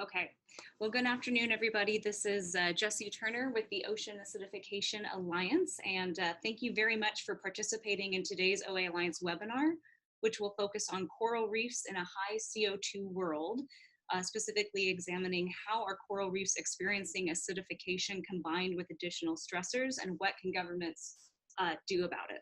Okay, well, good afternoon, everybody. This is Jessie Turner with the Ocean Acidification Alliance, and thank you very much for participating in today's OA Alliance webinar, which will focus on coral reefs in a high CO2 world, specifically examining how are coral reefs experiencing acidification combined with additional stressors and what can governments do about it.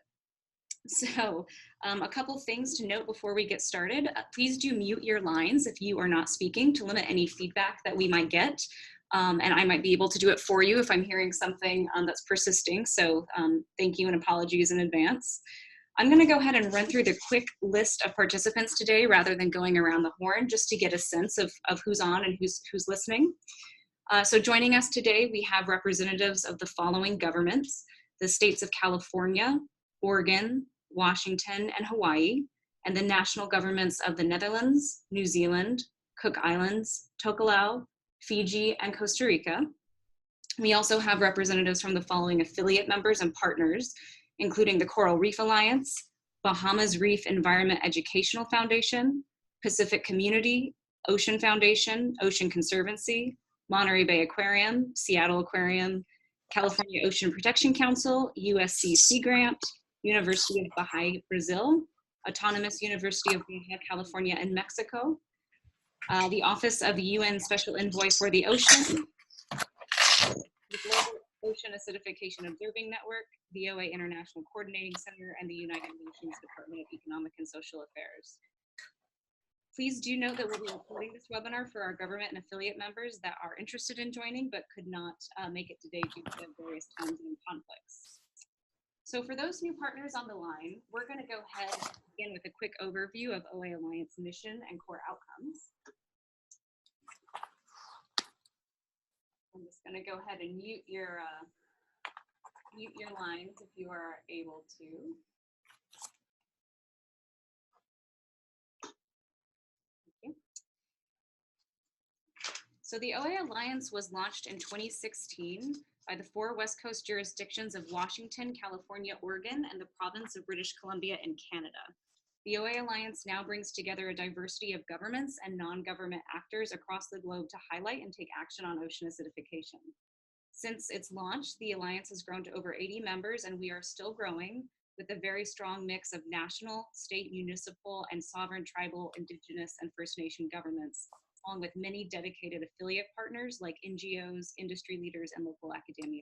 So a couple things to note before we get started. Please do mute your lines if you are not speaking to limit any feedback that we might get. And I might be able to do it for you if I'm hearing something that's persisting. So thank you and apologies in advance. I'm going to go ahead and run through the quick list of participants today rather than going around the horn, just to get a sense of who's on and who's listening. So joining us today, we have representatives of the following governments: the states of California, Oregon, Washington, and Hawaii, and the national governments of the Netherlands, New Zealand, Cook Islands, Tokelau, Fiji, and Costa Rica. We also have representatives from the following affiliate members and partners, including the Coral Reef Alliance, Bahamas Reef Environment Educational Foundation, Pacific Community, Ocean Foundation, Ocean Conservancy, Monterey Bay Aquarium, Seattle Aquarium, California Ocean Protection Council, USC Sea Grant, University of Bahia, Brazil, Autonomous University of Baja California in Mexico, the Office of UN Special Envoy for the Ocean, the Global Ocean Acidification Observing Network, the OA International Coordinating Center, and the United Nations Department of Economic and Social Affairs. Please do note that we'll be recording this webinar for our government and affiliate members that are interested in joining but could not make it today due to various time zone conflicts. So for those new partners on the line, we're going to go ahead and begin with a quick overview of OA Alliance mission and core outcomes. I'm just going to go ahead and mute your lines if you are able to. So the OA Alliance was launched in 2016 by the 4 West Coast jurisdictions of Washington, California, Oregon, and the province of British Columbia in Canada. The OA Alliance now brings together a diversity of governments and non-government actors across the globe to highlight and take action on ocean acidification. Since its launch, the Alliance has grown to over 80 members, and we are still growing with a very strong mix of national, state, municipal, and sovereign tribal, indigenous, and First Nation governments, along with many dedicated affiliate partners like NGOs, industry leaders, and local academia.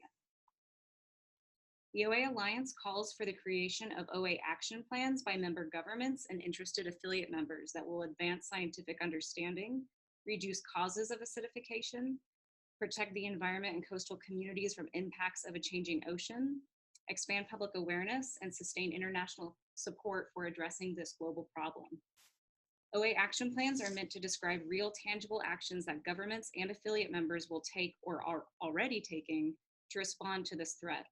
The OA Alliance calls for the creation of OA action plans by member governments and interested affiliate members that will advance scientific understanding, reduce causes of acidification, protect the environment and coastal communities from impacts of a changing ocean, expand public awareness, and sustain international support for addressing this global problem. OA action plans are meant to describe real, tangible actions that governments and affiliate members will take or are already taking to respond to this threat.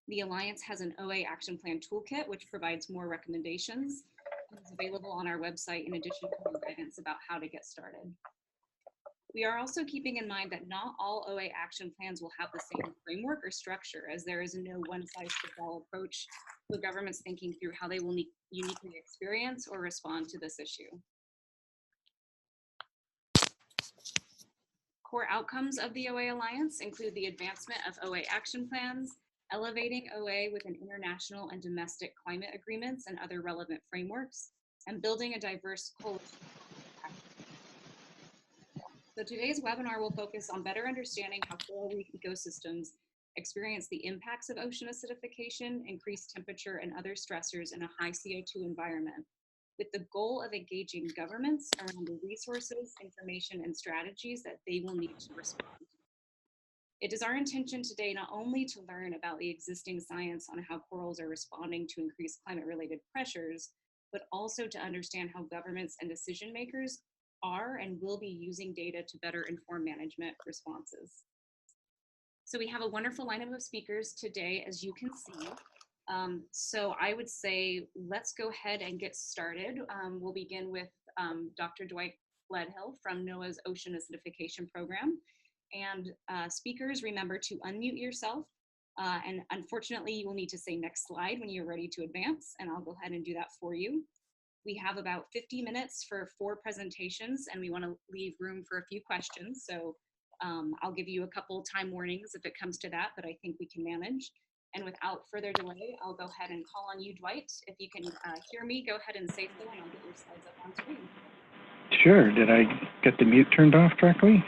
The Alliance has an OA action plan toolkit, which provides more recommendations and is available on our website in addition to more guidance about how to get started. We are also keeping in mind that not all OA action plans will have the same framework or structure, as there is no one-size-fits-all approach to governments thinking through how they will uniquely experience or respond to this issue. Core outcomes of the OA Alliance include the advancement of OA action plans, elevating OA within international and domestic climate agreements and other relevant frameworks, and building a diverse coalition. So today's webinar will focus on better understanding how coral reef ecosystems experience the impacts of ocean acidification, increased temperature, and other stressors in a high CO2 environment, with the goal of engaging governments around the resources, information, and strategies that they will need to respond. It is our intention today not only to learn about the existing science on how corals are responding to increased climate-related pressures, but also to understand how governments and decision makers are and will be using data to better inform management responses. So we have a wonderful lineup of speakers today, as you can see. So I would say, let's go ahead and get started. We'll begin with Dr. Dwight Gledhill from NOAA's Ocean Acidification Program. And speakers, remember to unmute yourself. And unfortunately, you will need to say next slide when you're ready to advance, and I'll go ahead and do that for you. We have about 50 minutes for 4 presentations, and we want to leave room for a few questions. So I'll give you a couple time warnings if it comes to that, but I think we can manage. And without further delay, I'll go ahead and call on you, Dwight. If you can hear me, go ahead and say so, and I'll get your slides up on screen. Sure. Did I get the mute turned off correctly?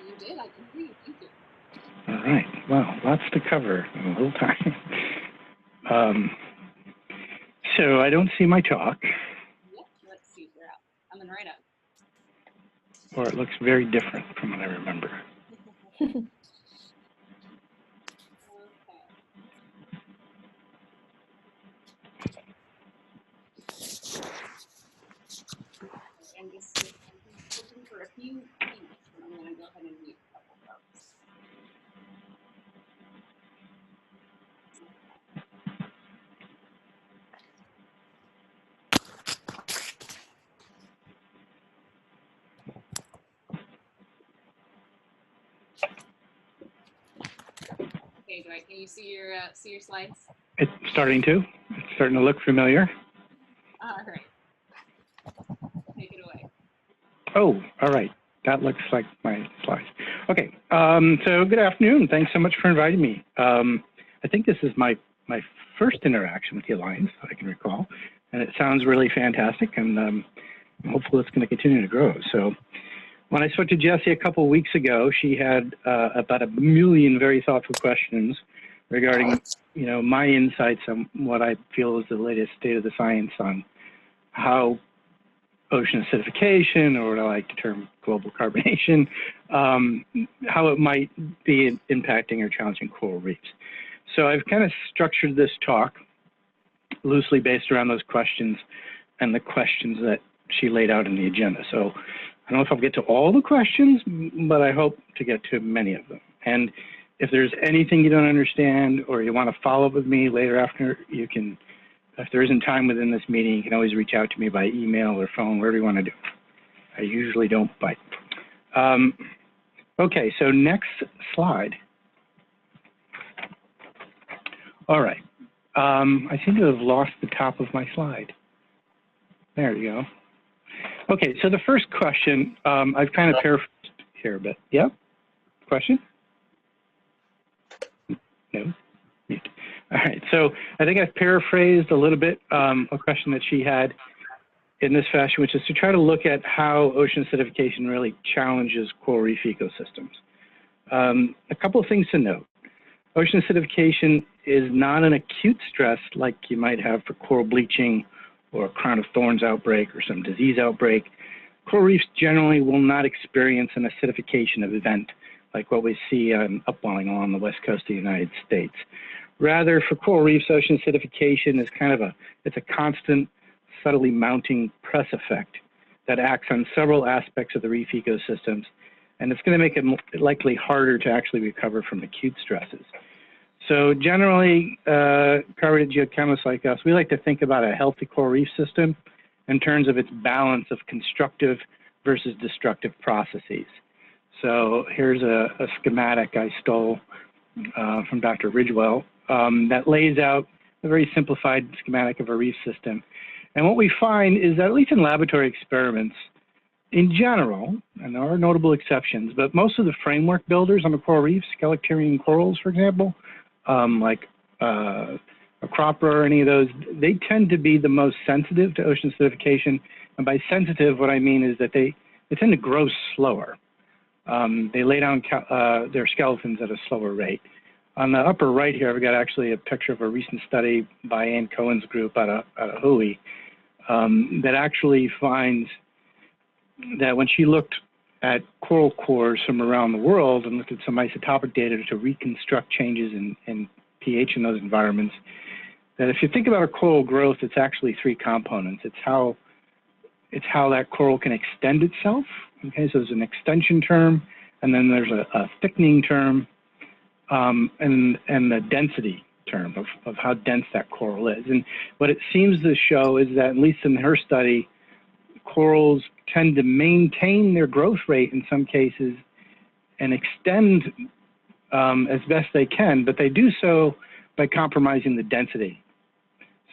You did. I can hear you. Thank you. All right. Well, lots to cover in a little time. So I don't see my talk. Yep. Let's see. You're up. Coming right up. Or it looks very different from what I remember. Okay. And just looking for a few hints, and I'm going to go ahead and mute a couple folks. Okay, Dwight, can you see your slides? It's starting to. It's starting to look familiar. All right. Take it away. Oh, all right. That looks like my slides. Okay. So good afternoon. Thanks so much for inviting me. I think this is my first interaction with the Alliance that I can recall, and it sounds really fantastic, and hopefully it's going to continue to grow. So when I spoke to Jessie a couple of weeks ago, she had about 1 million very thoughtful questions regarding, my insights on what I feel is the latest state of the science on how ocean acidification, or what I like to term global carbonation, how it might be impacting or challenging coral reefs. So I've kind of structured this talk loosely based around those questions and the questions that she laid out in the agenda. So I don't know if I'll get to all the questions, but I hope to get to many of them. And if there's anything you don't understand or you want to follow up with me later after, you can, if there isn't time within this meeting, you can always reach out to me by email or phone, whatever you want to do. I usually don't bite. Okay, so next slide. All right. I seem to have lost the top of my slide. There you go. Okay, so the first question, I've kind of paraphrased here a bit. Yeah? Question? No? Mute. All right, so I think I've paraphrased a little bit a question that she had in this fashion, which is to try to look at how ocean acidification really challenges coral reef ecosystems. A couple of things to note. Ocean acidification is not an acute stress like you might have for coral bleaching or a crown of thorns outbreak or some disease outbreak. Coral reefs generally will not experience an acidification event like what we see upwelling along the west coast of the United States. Rather, for coral reefs, ocean acidification is kind of it's a constant, subtly mounting press effect that acts on several aspects of the reef ecosystems, and it's going to make it likely harder to actually recover from acute stresses. So generally, carbonated geochemists like us, we like to think about a healthy coral reef system in terms of its balance of constructive versus destructive processes. So here's a schematic I stole from Dr. Ridgewell that lays out a very simplified schematic of a reef system. And what we find is that, at least in laboratory experiments, in general, and there are notable exceptions, but most of the framework builders on the coral reefs, Scalicterian corals, for example, like a cropper or any of those, they tend to be the most sensitive to ocean acidification. And by sensitive, what I mean is that they tend to grow slower. They lay down their skeletons at a slower rate. On the upper right here, I've got actually a picture of a recent study by Ann Cohen's group out of Hui that actually finds that when she looked at coral cores from around the world and looked at some isotopic data to reconstruct changes in pH in those environments, that if you think about a coral growth, it's actually 3 components. It's how that coral can extend itself. Okay, so there's an extension term, and then there's a thickening term, and the density term of how dense that coral is. And what it seems to show is that, at least in her study, corals tend to maintain their growth rate in some cases and extend as best they can, but they do so by compromising the density.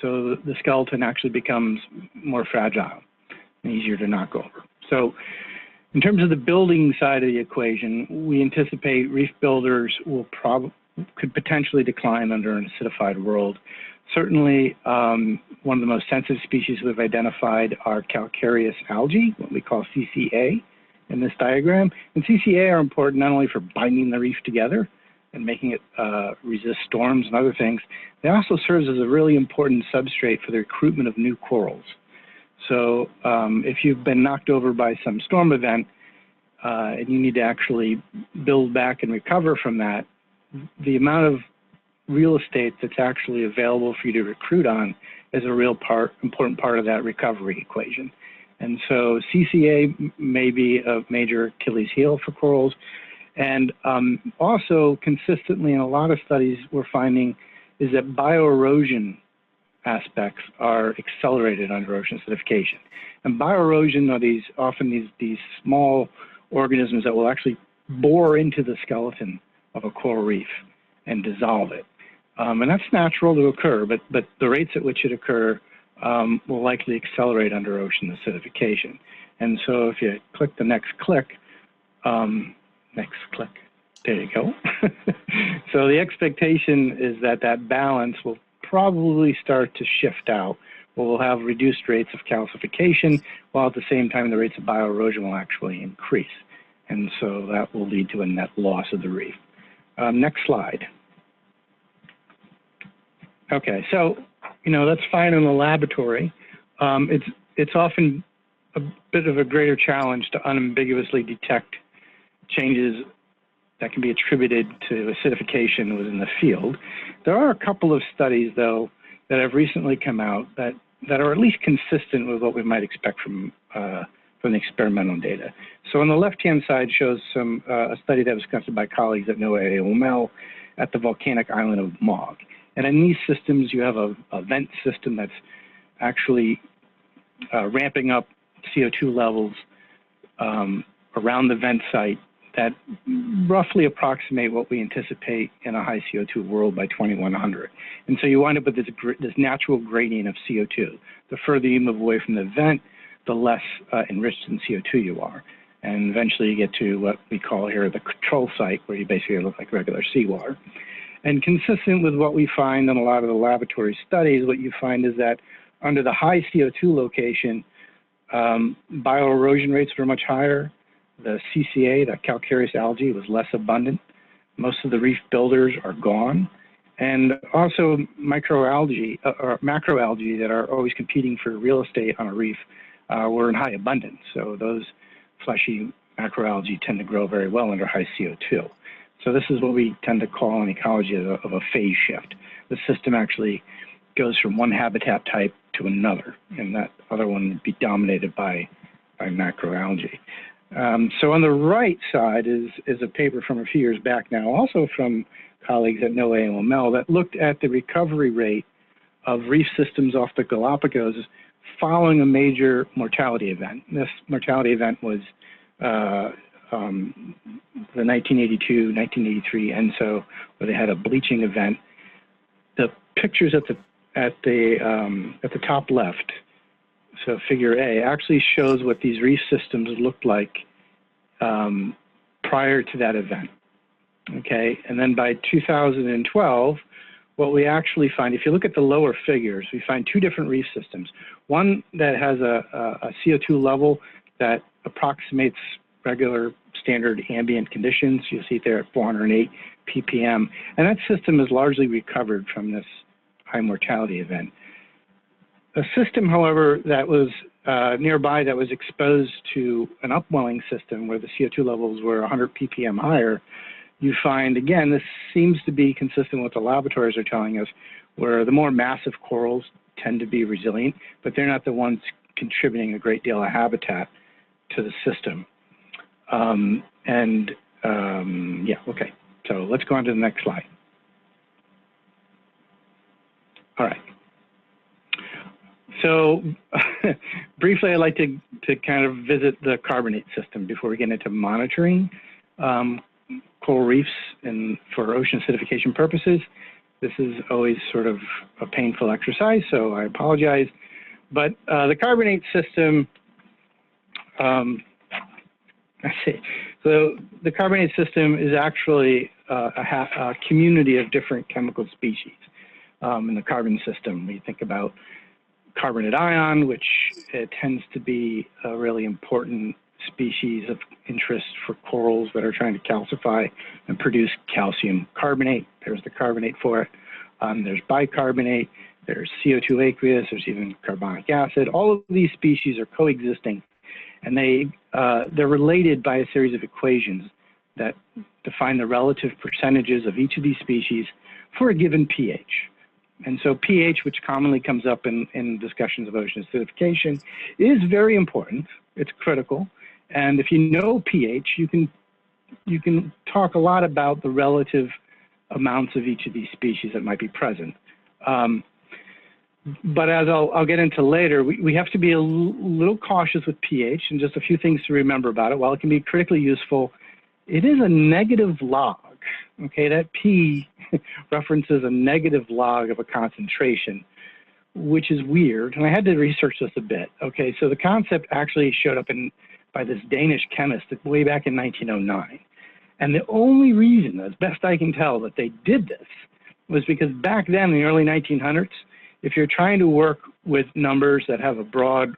So the skeleton actually becomes more fragile and easier to knock over. So in terms of the building side of the equation, we anticipate reef builders could potentially decline under an acidified world. Certainly, one of the most sensitive species we've identified are calcareous algae, what we call CCA in this diagram. And CCA are important not only for binding the reef together and making it resist storms and other things, they also serves as a really important substrate for the recruitment of new corals. So if you've been knocked over by some storm event and you need to actually build back and recover from that, the amount of real estate that's actually available for you to recruit on is a real important part of that recovery equation. And so CCA may be a major Achilles heel for corals. And also consistently in a lot of studies we're finding is that bioerosion aspects are accelerated under ocean acidification. And bioerosion are often these small organisms that will actually bore into the skeleton of a coral reef and dissolve it. And that's natural to occur, but the rates at which it occur will likely accelerate under ocean acidification. And so if you click the next click, there you go. So the expectation is that that balance will probably start to shift out, where we'll have reduced rates of calcification, while at the same time the rates of bioerosion will actually increase. And so that will lead to a net loss of the reef. Next slide. Okay, so, that's fine in the laboratory. It's often a bit of a greater challenge to unambiguously detect changes that can be attributed to acidification within the field. There are a couple of studies, though, that have recently come out that are at least consistent with what we might expect from the experimental data. So on the left-hand side shows a study that was conducted by colleagues at NOAA at the volcanic island of Mogg. And in these systems, you have a vent system that's actually ramping up CO2 levels around the vent site that roughly approximate what we anticipate in a high CO2 world by 2100. And so you wind up with this natural gradient of CO2. The further you move away from the vent, the less enriched in CO2 you are. And eventually you get to what we call here the control site, where you basically look like regular seawater. And consistent with what we find in a lot of the laboratory studies, what you find is that under the high CO2 location, bioerosion rates were much higher. The CCA, the calcareous algae, was less abundant. Most of the reef builders are gone. And also microalgae, or macroalgae that are always competing for real estate on a reef were in high abundance. So those fleshy macroalgae tend to grow very well under high CO2. So this is what we tend to call in ecology of a phase shift. The system actually goes from one habitat type to another, and that other one would be dominated by macroalgae. So on the right side is a paper from a few years back now, also from colleagues at NOAA and WML, that looked at the recovery rate of reef systems off the Galapagos following a major mortality event. This mortality event was the 1982, 1983 ENSO, where they had a bleaching event. The pictures at the top left, so figure A, actually shows what these reef systems looked like prior to that event. Okay, and then by 2012, what we actually find, if you look at the lower figures, we find two different reef systems. One that has a CO2 level that approximates regular standard ambient conditions. You'll see it there at 408 ppm. And that system is largely recovered from this high mortality event. A system, however, that was nearby that was exposed to an upwelling system where the CO2 levels were 100 ppm higher, you find, again, this seems to be consistent with what the laboratories are telling us, where the more massive corals tend to be resilient, but they're not the ones contributing a great deal of habitat to the system. Yeah, okay. So let's go on to the next slide. All right. So briefly, I'd like to kind of visit the carbonate system before we get into monitoring coral reefs and for ocean acidification purposes. This is always sort of a painful exercise, so I apologize. But the carbonate system, I see. So the carbonate system is actually a community of different chemical species in the carbon system. We think about carbonate ion, which tends to be a really important species of interest for corals that are trying to calcify and produce calcium carbonate. There's the carbonate for it. There's bicarbonate, there's CO2 aqueous, there's even carbonic acid. All of these species are coexisting, and they're related by a series of equations that define the relative percentages of each of these species for a given pH. And so pH, which commonly comes up in discussions of ocean acidification, is very important. It's critical. And if you know pH, you can talk a lot about the relative amounts of each of these species that might be present. But as I'll get into later, we have to be a little cautious with pH, and just a few things to remember about it. While it can be critically useful, it is a negative log. Okay, that P references a negative log of a concentration, which is weird. And I had to research this a bit. Okay, so the concept actually showed up by this Danish chemist way back in 1909. And the only reason, as best I can tell, that they did this was because back then in the early 1900s, if you're trying to work with numbers that have a broad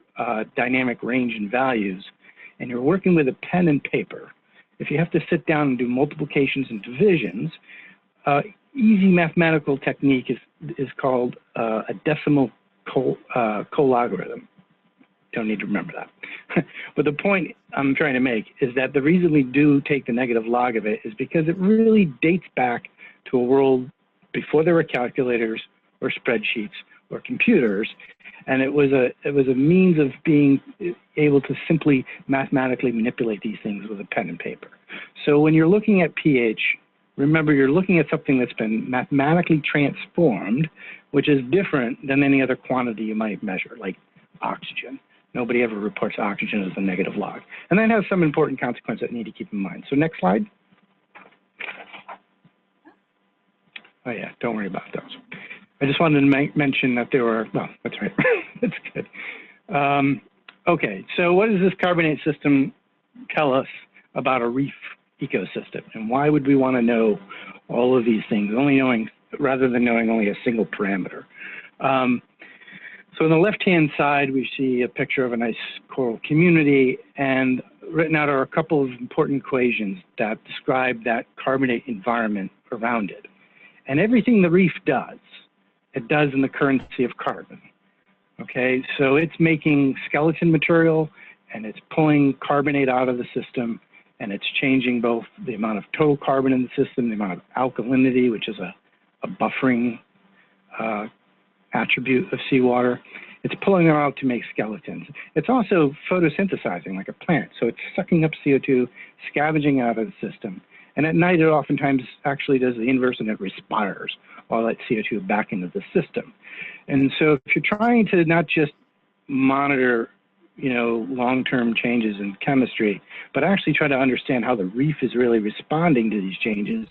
dynamic range in values, and you're working with a pen and paper, if you have to sit down and do multiplications and divisions, easy mathematical technique is called a decimal co-logarithm. Don't need to remember that. But the point I'm trying to make is that the reason we do take the negative log of it is because it really dates back to a world before there were calculators or spreadsheets or computers, and it was a means of being able to simply mathematically manipulate these things with a pen and paper. So when you're looking at pH, remember you're looking at something that's been mathematically transformed, which is different than any other quantity you might measure, like oxygen. Nobody ever reports oxygen as a negative log. And that has some important consequences that you need to keep in mind. So next slide. Oh yeah, don't worry about those. I just wanted to mention that there were, well, that's right, that's good. Okay, so what does this carbonate system tell us about a reef ecosystem? And why would we want to know all of these things, rather than knowing only a single parameter? So on the left-hand side, we see a picture of a nice coral community, and written out are a couple of important equations that describe that carbonate environment around it. And everything the reef does, it does in the currency of carbon. Okay, so it's making skeleton material, and it's pulling carbonate out of the system, and it's changing both the amount of total carbon in the system, the amount of alkalinity, which is a buffering attribute of seawater. It's pulling them out to make skeletons. It's also photosynthesizing like a plant. So it's sucking up CO2, scavenging out of the system. And at night, it oftentimes actually does the inverse, and it respires all that CO2 back into the system. And so if you're trying to not just monitor, long-term changes in chemistry, but actually try to understand how the reef is really responding to these changes,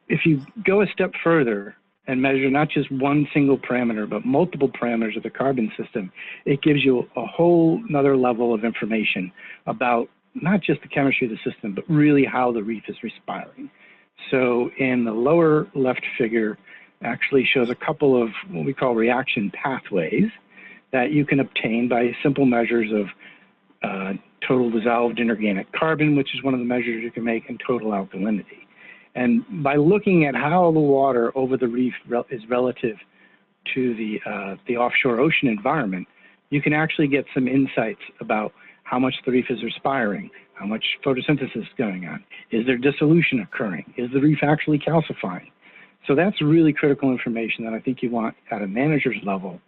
if you go a step further and measure not just one single parameter, but multiple parameters of the carbon system, it gives you a whole nother level of information about not just the chemistry of the system, but really how the reef is respiring. So in the lower left figure actually shows a couple of what we call reaction pathways that you can obtain by simple measures of total dissolved inorganic carbon, which is one of the measures you can make, and total alkalinity. And by looking at how the water over the reef is relative to the offshore ocean environment, you can actually get some insights about how much the reef is respiring, how much photosynthesis is going on, is there dissolution occurring, is the reef actually calcifying? So that's really critical information that I think you want at a manager's level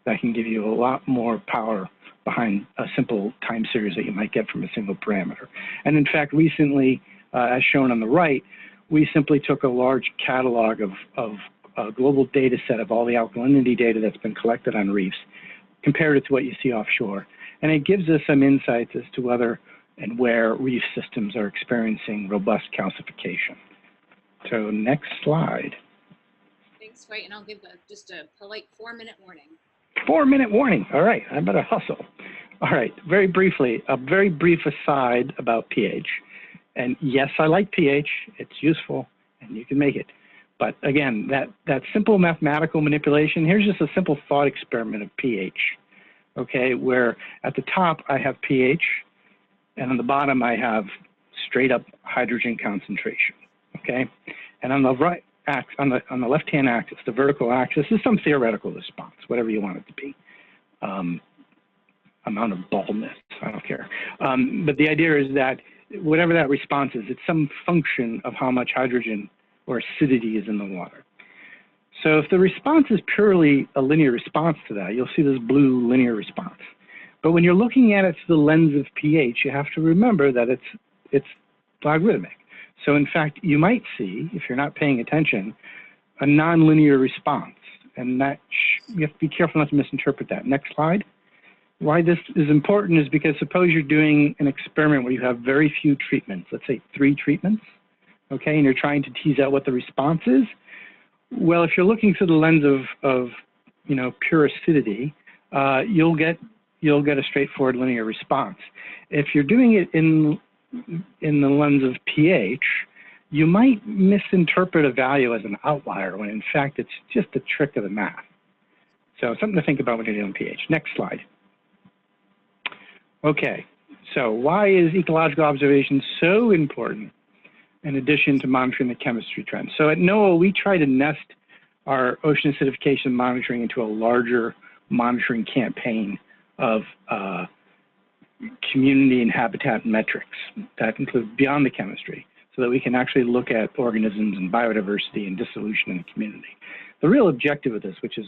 that can give you a lot more power behind a simple time series that you might get from a single parameter. And in fact, recently, as shown on the right, we simply took a large catalog of a global data set of all the alkalinity data that's been collected on reefs, compared it to what you see offshore. And it gives us some insights as to whether and where reef systems are experiencing robust calcification. So next slide. Thanks, right, and I'll give just a polite 4-minute warning. 4-minute warning. All right, I better hustle. All right, very briefly, a very brief aside about pH. And yes, I like pH. It's useful, and you can make it. But again, that simple mathematical manipulation, here's just a simple thought experiment of pH, okay, where at the top I have pH, and on the bottom I have straight up hydrogen concentration, okay? And on the right axis, on the left-hand axis, the vertical axis, is some theoretical response, whatever you want it to be. Amount of baldness, I don't care. But the idea is that whatever that response is, it's some function of how much hydrogen or acidity is in the water. So if the response is purely a linear response to that, you'll see this blue linear response. But when you're looking at it through the lens of pH, you have to remember that it's logarithmic. So in fact, you might see, if you're not paying attention, a nonlinear response. And that you have to be careful not to misinterpret that. Next slide. Why this is important is because suppose you're doing an experiment where you have very few treatments, let's say 3 treatments, okay, and you're trying to tease out what the response is. Well, if you're looking through the lens of you know, pure acidity, you'll get a straightforward linear response. If you're doing it in the lens of pH, you might misinterpret a value as an outlier when in fact it's just a trick of the math. So something to think about when you're doing pH. Next slide. Okay, so why is ecological observation so important in addition to monitoring the chemistry trends? So at NOAA, we try to nest our ocean acidification monitoring into a larger monitoring campaign of community and habitat metrics that include beyond the chemistry, so that we can actually look at organisms and biodiversity and dissolution in the community. The real objective of this, which is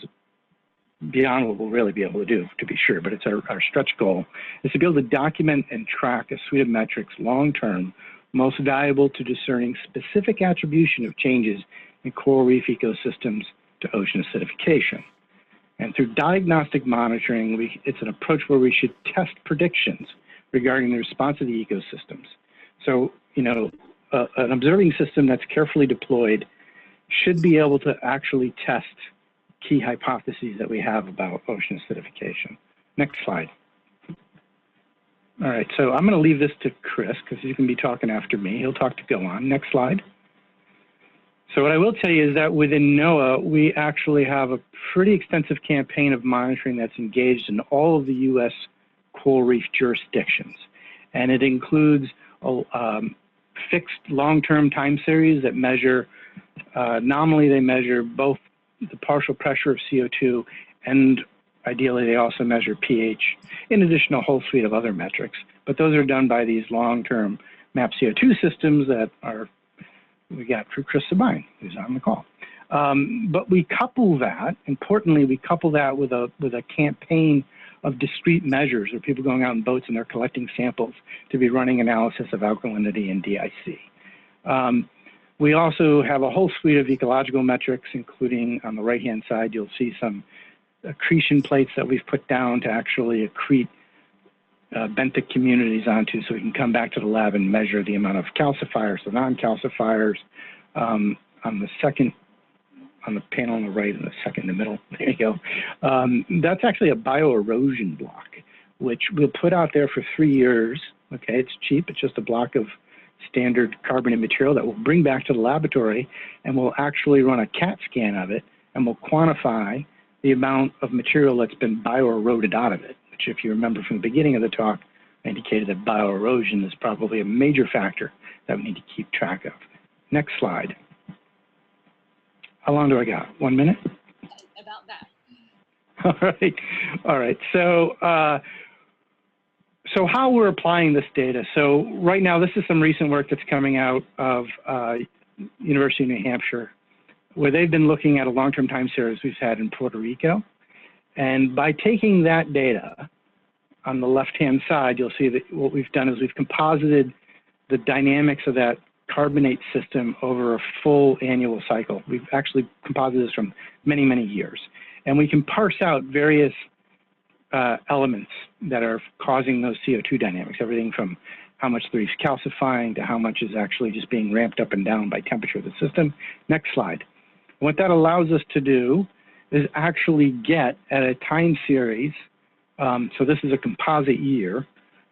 beyond what we'll really be able to do, to be sure, but it's our stretch goal, is to be able to document and track a suite of metrics long-term, most valuable to discerning specific attribution of changes in coral reef ecosystems to ocean acidification. And through diagnostic monitoring, it's an approach where we should test predictions regarding the response of the ecosystems. So, you know, an observing system that's carefully deployed should be able to actually test key hypotheses that we have about ocean acidification. Next slide. All right, so I'm going to leave this to Chris because he's going to be talking after me. He'll talk to go on. Next slide. So what I will tell you is that within NOAA, we actually have a pretty extensive campaign of monitoring that's engaged in all of the U.S. coral reef jurisdictions. And it includes fixed long-term time series that measure, nominally they measure both the partial pressure of CO2 and ideally they also measure pH, in addition to a whole suite of other metrics. But those are done by these long-term map CO2 systems that we got through Chris Sabine, who's on the call. But we couple that, importantly, we couple that with a campaign of discrete measures where people going out in boats and they're collecting samples to be running analysis of alkalinity and DIC. We also have a whole suite of ecological metrics, including on the right-hand side, you'll see some accretion plates that we've put down to actually accrete benthic communities onto, so we can come back to the lab and measure the amount of calcifiers, the non-calcifiers. On the panel on the right and the second in the middle, there you go. That's actually a bioerosion block, which we'll put out there for 3 years. Okay, it's cheap, it's just a block of standard carbonate material that we'll bring back to the laboratory, and we'll actually run a CAT scan of it, and we'll quantify the amount of material that's been bioeroded out of it, which if you remember from the beginning of the talk, I indicated that bioerosion is probably a major factor that we need to keep track of. Next slide. How long do I got? 1 minute? About that. All right. So how we're applying this data. So right now, this is some recent work that's coming out of University of New Hampshire, where they've been looking at a long-term time series we've had in Puerto Rico. And by taking that data, on the left-hand side, you'll see that what we've done is we've composited the dynamics of that carbonate system over a full annual cycle. We've actually composited this from many, many years. And we can parse out various elements that are causing those CO2 dynamics, everything from how much the reef's calcifying to how much is actually just being ramped up and down by temperature of the system. Next slide. What that allows us to do is actually get at a time series, so this is a composite year,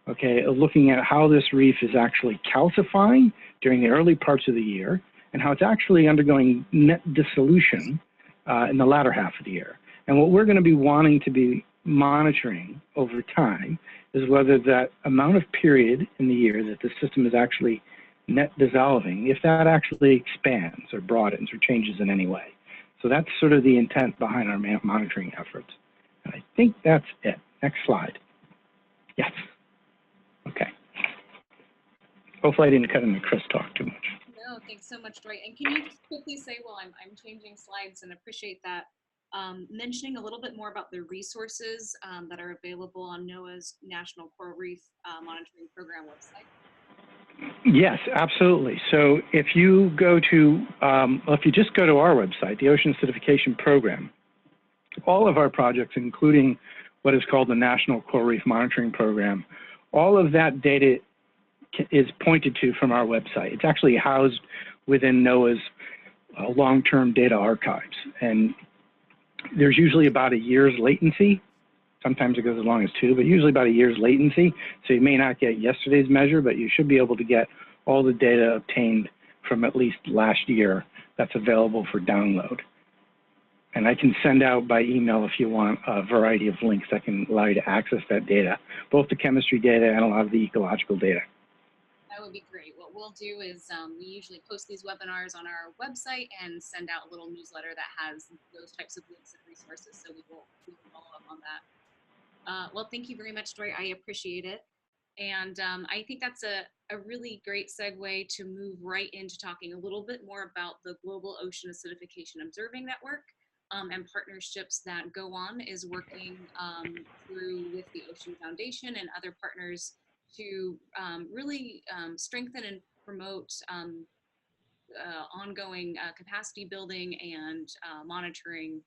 okay, of looking at how this reef is actually calcifying during the early parts of the year and how it's actually undergoing net dissolution in the latter half of the year. And what we're going to be wanting to be monitoring over time is whether that amount of period in the year that the system is actually net dissolving, if that actually expands or broadens or changes in any way. So that's sort of the intent behind our monitoring efforts. And I think that's it. Next slide. Yes. Okay. Hopefully I didn't cut into Chris talk too much. No, thanks so much, Dwight. And can you just quickly say, while I'm changing slides, and appreciate that, mentioning a little bit more about the resources that are available on NOAA's National Coral Reef Monitoring Program website? Yes, absolutely. So if you go to, if you just go to our website, the Ocean Acidification Program, all of our projects, including what is called the National Coral Reef Monitoring Program, all of that data is pointed to from our website. It's actually housed within NOAA's long-term data archives. And there's usually about a year's latency. Sometimes it goes as long as 2, but usually about a year's latency. So you may not get yesterday's measure, but you should be able to get all the data obtained from at least last year that's available for download. And I can send out by email, if you want, a variety of links that can allow you to access that data, both the chemistry data and a lot of the ecological data. That would be great. What we'll do is we usually post these webinars on our website and send out a little newsletter that has those types of links and resources. So we will follow up on that. Well, thank you very much, Dwight. I appreciate it. And I think that's a really great segue to move right into talking a little bit more about the Global Ocean Acidification Observing Network and partnerships that GOON is working through with the Ocean Foundation and other partners to really strengthen and promote ongoing capacity building and monitoring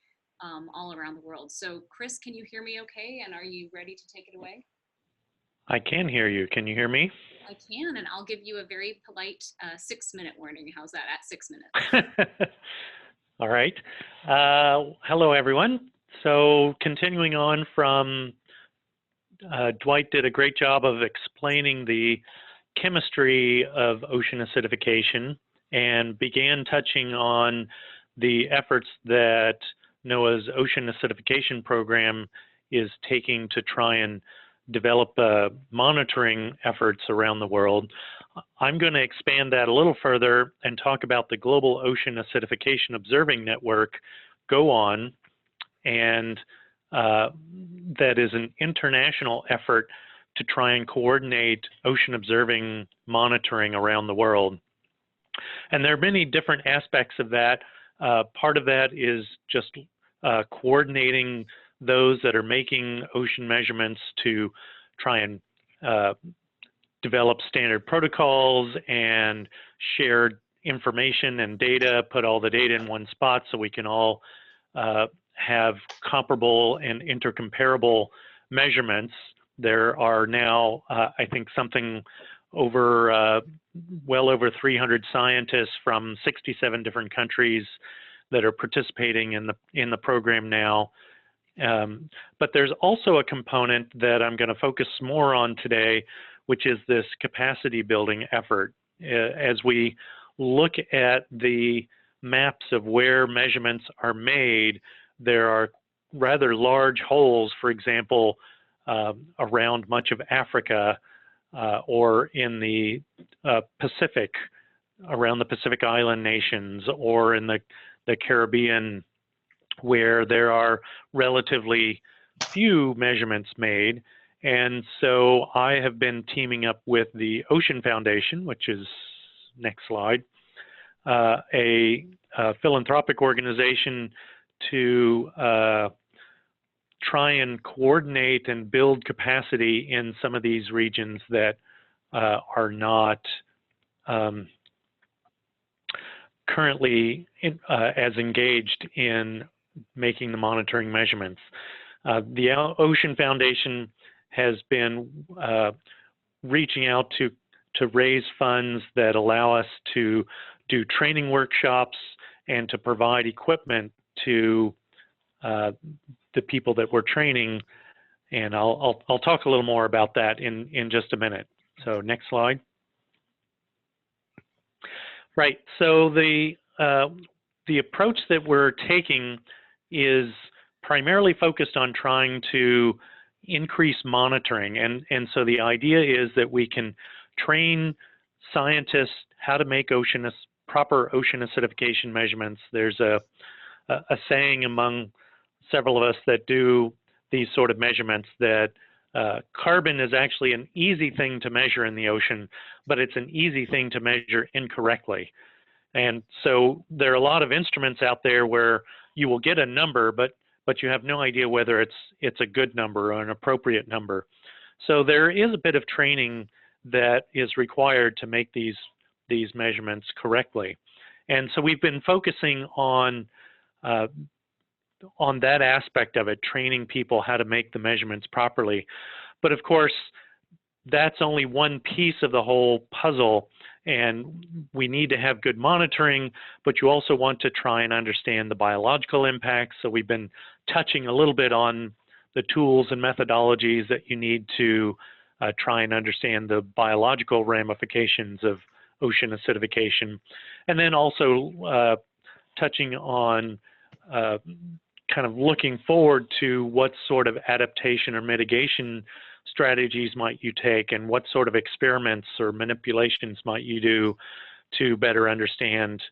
all around the world. So Chris, can you hear me okay? And are you ready to take it away? I can hear you. Can you hear me? I can, and I'll give you a very polite 6-minute warning. How's that at 6 minutes? All right. Hello, everyone. So continuing on from, Dwight did a great job of explaining the chemistry of ocean acidification and began touching on the efforts that NOAA's Ocean Acidification Program is taking to try and develop monitoring efforts around the world. I'm going to expand that a little further and talk about the Global Ocean Acidification Observing Network, GOON, and that is an international effort to try and coordinate ocean observing monitoring around the world. And there are many different aspects of that. Part of that is just coordinating those that are making ocean measurements to try and develop standard protocols and share information and data, put all the data in one spot so we can all have comparable and intercomparable measurements. There are now, I think, something over, well over 300 scientists from 67 different countries that are participating in the program now. But there's also a component that I'm going to focus more on today, which is this capacity building effort. As we look at the maps of where measurements are made, there are rather large holes, for example, around much of Africa or in the Pacific, around the Pacific Island nations, or in the Caribbean, where there are relatively few measurements made. And so I have been teaming up with the Ocean Foundation, which is, next slide, a philanthropic organization to try and coordinate and build capacity in some of these regions that are not currently as engaged in making the monitoring measurements. The Ocean Foundation has been reaching out to raise funds that allow us to do training workshops and to provide equipment to the people that we're training. And I'll talk a little more about that in just a minute. So next slide. Right, so the approach that we're taking is primarily focused on trying to increase monitoring. And so the idea is that we can train scientists how to make proper ocean acidification measurements. There's a saying among several of us that do these sort of measurements that carbon is actually an easy thing to measure in the ocean, but it's an easy thing to measure incorrectly. And so there are a lot of instruments out there where you will get a number, but you have no idea whether it's a good number or an appropriate number. So there is a bit of training that is required to make these measurements correctly. And so we've been focusing on that aspect of it, training people how to make the measurements properly. But of course, that's only one piece of the whole puzzle, and we need to have good monitoring, but you also want to try and understand the biological impacts. So we've been touching a little bit on the tools and methodologies that you need to try and understand the biological ramifications of ocean acidification, and then also touching on kind of looking forward to what sort of adaptation or mitigation strategies might you take, and what sort of experiments or manipulations might you do to better understand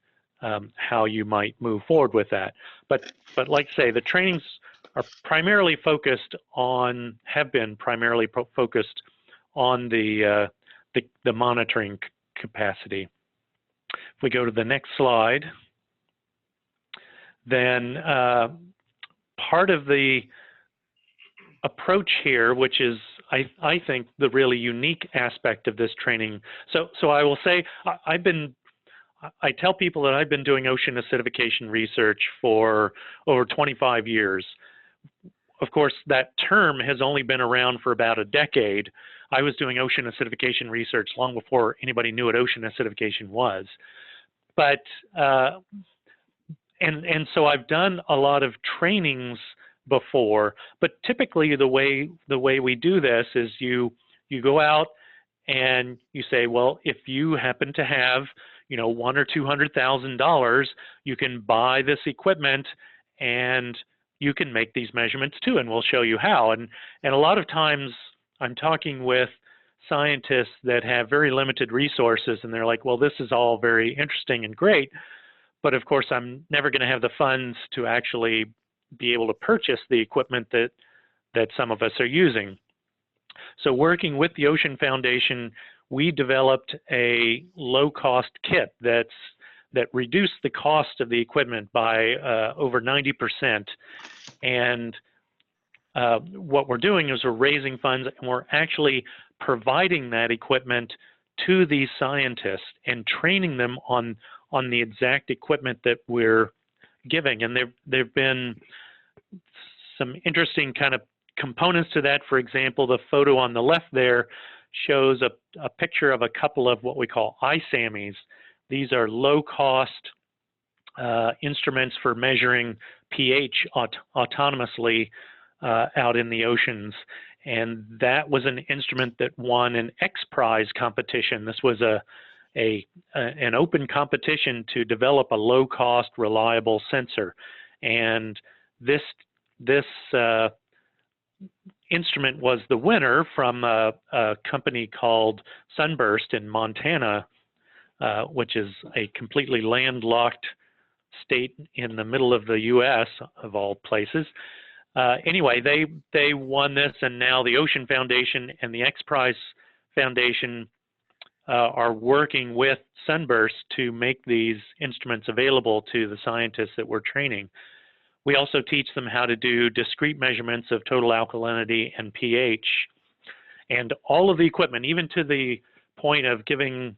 how you might move forward with that. But like I say, the trainings are primarily focused on, have been primarily focused on the monitoring capacity. If we go to the next slide, then part of the approach here, which is I think the really unique aspect of this training. So I will say I tell people that I've been doing ocean acidification research for over 25 years. Of course, that term has only been around for about a decade. I was doing ocean acidification research long before anybody knew what ocean acidification was. But and so I've done a lot of trainings before, but typically the way we do this is you go out and you say, well, if you happen to have, you know, $100,000 or $200,000, you can buy this equipment and you can make these measurements too, and we'll show you how. And a lot of times I'm talking with scientists that have very limited resources, and they're like, well, this is all very interesting and great, but of course I'm never going to have the funds to actually be able to purchase the equipment that some of us are using. So working with the Ocean Foundation, we developed a low-cost kit that reduced the cost of the equipment by over 90%. And what we're doing is we're raising funds, and we're actually providing that equipment to these scientists and training them on the exact equipment that we're giving. And there've been some interesting kind of components to that. For example, the photo on the left there shows a picture of a couple of what we call ISAMIs. These are low-cost instruments for measuring pH autonomously out in the oceans. And that was an instrument that won an X Prize competition. This was an open competition to develop a low-cost, reliable sensor. And this instrument was the winner from a company called Sunburst in Montana, which is a completely landlocked state in the middle of the U.S., of all places. Anyway, they won this, and now the Ocean Foundation and the X Prize Foundation are working with Sunburst to make these instruments available to the scientists that we're training. We also teach them how to do discrete measurements of total alkalinity and pH. And all of the equipment, even to the point of giving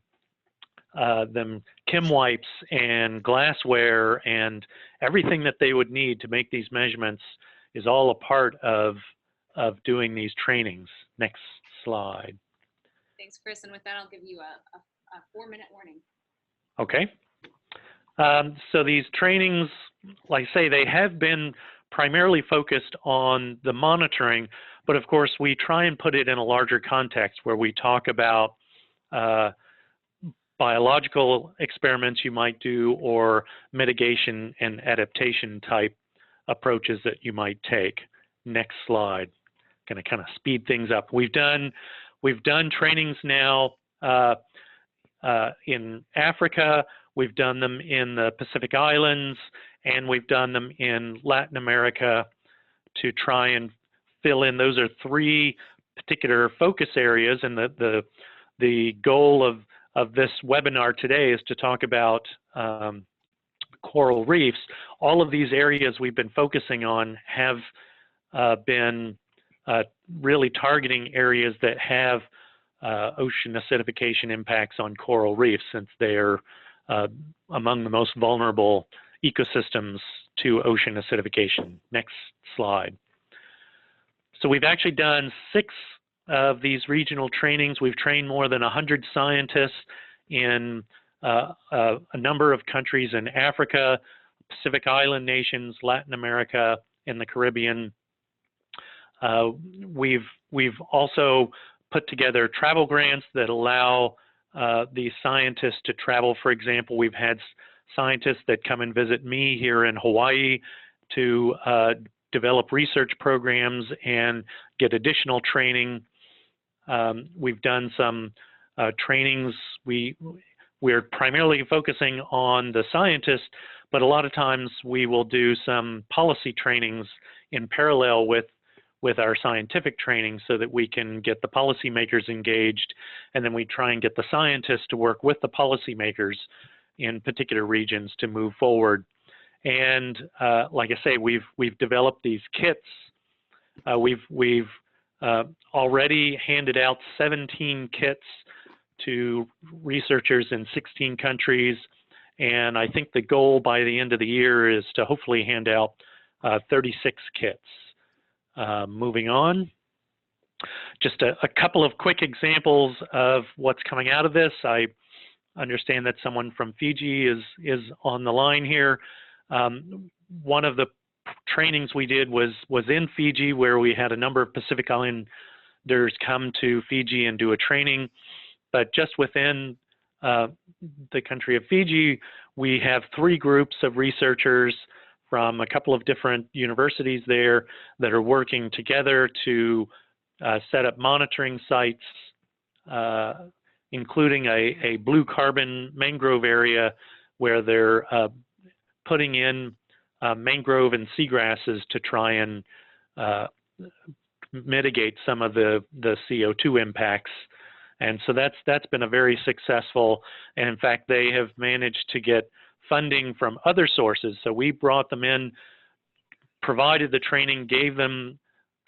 them chem wipes and glassware and everything that they would need to make these measurements, is all a part of doing these trainings. Next slide. Thanks, Chris. And with that, I'll give you a 4-minute warning. Okay. So these trainings, like I say, they have been primarily focused on the monitoring, but of course we try and put it in a larger context where we talk about biological experiments you might do or mitigation and adaptation type approaches that you might take. Next slide. Going to kind of speed things up. We've done trainings now in Africa. We've done them in the Pacific Islands, and we've done them in Latin America to try and fill in. Those are 3 particular focus areas, and the goal of this webinar today is to talk about coral reefs. All of these areas we've been focusing on have been really targeting areas that have ocean acidification impacts on coral reefs, since they're among the most vulnerable ecosystems to ocean acidification. Next slide. So we've actually done 6 of these regional trainings. We've trained more than 100 scientists in a number of countries in Africa, Pacific Island nations, Latin America, and the Caribbean. We've also put together travel grants that allow these scientists to travel. For example, we've had scientists that come and visit me here in Hawaii to develop research programs and get additional training. We've done some trainings. We're primarily focusing on the scientists, but a lot of times we will do some policy trainings in parallel with our scientific training so that we can get the policymakers engaged, and then we try and get the scientists to work with the policymakers in particular regions to move forward. And like I say, we've developed these kits. We've already handed out 17 kits to researchers in 16 countries, and I think the goal by the end of the year is to hopefully hand out 36 kits. Moving on, just a couple of quick examples of what's coming out of this. I understand that someone from Fiji is on the line here. One of the trainings we did was in Fiji, where we had a number of Pacific Islanders come to Fiji and do a training. But just within the country of Fiji, we have 3 groups of researchers from a couple of different universities there that are working together to set up monitoring sites, including a blue carbon mangrove area where they're putting in mangrove and seagrasses to try and mitigate some of the CO2 impacts. And so that's been a very successful, and in fact, they have managed to get funding from other sources. So we brought them in, provided the training, gave them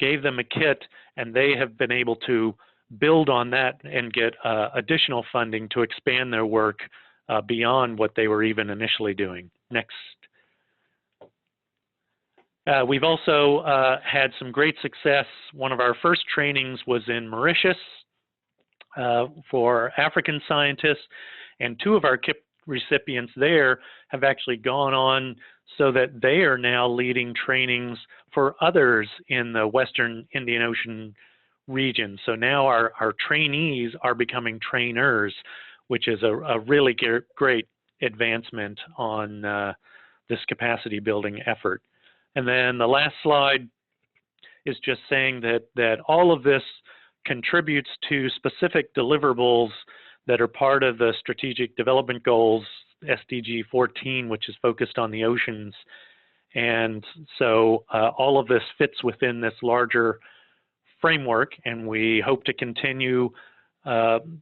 a kit, and they have been able to build on that and get additional funding to expand their work beyond what they were even initially doing. Next. We've also had some great success. One of our first trainings was in Mauritius for African scientists, and 2 of our kit recipients there have actually gone on so that they are now leading trainings for others in the Western Indian Ocean region. So now our trainees are becoming trainers, which is a really great advancement on this capacity building effort. And then the last slide is just saying that all of this contributes to specific deliverables that are part of the Strategic Development Goals, SDG 14, which is focused on the oceans. And so all of this fits within this larger framework, and we hope to continue